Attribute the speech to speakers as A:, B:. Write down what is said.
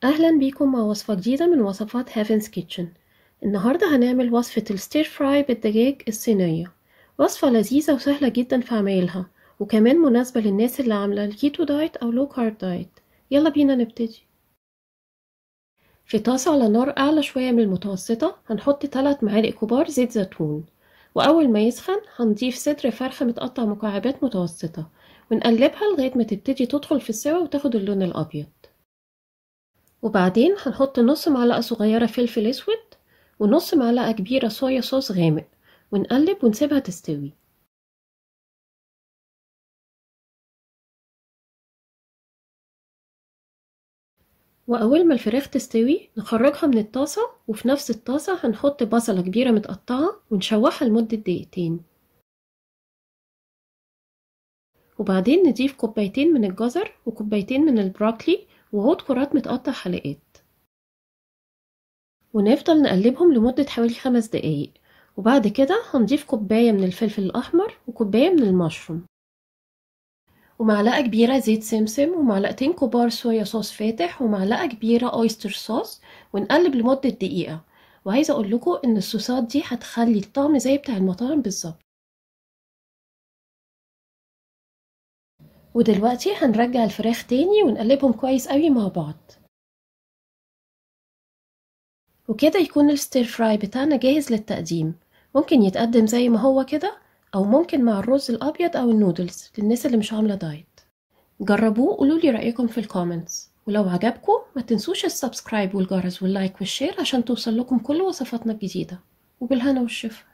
A: أهلا بيكم مع وصفة جديدة من وصفات Heaven's Kitchen. النهاردة هنعمل وصفة الستير فراي بالدجاج الصينية. وصفة لذيذة وسهلة جدا في عمايلها، وكمان مناسبة للناس اللي عاملة الكيتو دايت أو لو كارب دايت. يلا بينا نبتدي. في طاسة على نار أعلى شوية من المتوسطة هنحط 3 معالق كبار زيت زيتون، وأول ما يسخن هنضيف صدر فرخة متقطع مكعبات متوسطة ونقلبها لغاية ما تبتدي تدخل في السوا وتاخد اللون الأبيض. وبعدين هنحط نص معلقة صغيرة فلفل اسود ونص معلقة كبيرة صويا صوص غامق ونقلب ونسيبها تستوي. وأول ما الفراخ تستوي نخرجها من الطاسة، وفي نفس الطاسة هنحط بصلة كبيرة متقطعة ونشوحها لمدة دقيقتين. وبعدين نضيف كوبايتين من الجزر وكوبايتين من البروكلي وعود كرات متقطع حلقات، ونفضل نقلبهم لمدة حوالي 5 دقايق. وبعد كده هنضيف كوباية من الفلفل الأحمر وكوباية من المشروم ومعلقة كبيرة زيت سمسم ومعلقتين كبار صويا صوص فاتح ومعلقة كبيرة اويستر صوص، ونقلب لمدة دقيقة. وعايزة اقول لكم ان الصوصات دي هتخلي الطعم زي بتاع المطاعم بالظبط. ودلوقتي هنرجع الفراخ تاني ونقلبهم كويس قوي مع بعض، وكده يكون الستير فراي بتاعنا جاهز للتقديم. ممكن يتقدم زي ما هو كده، او ممكن مع الرز الابيض او النودلز للناس اللي مش عاملة دايت. جربوه وقولولي رأيكم في الكومنتس، ولو عجبكم ما تنسوش السبسكرايب والجرس واللايك والشير عشان توصل لكم كل وصفاتنا الجديدة. وبالهنا والشفا.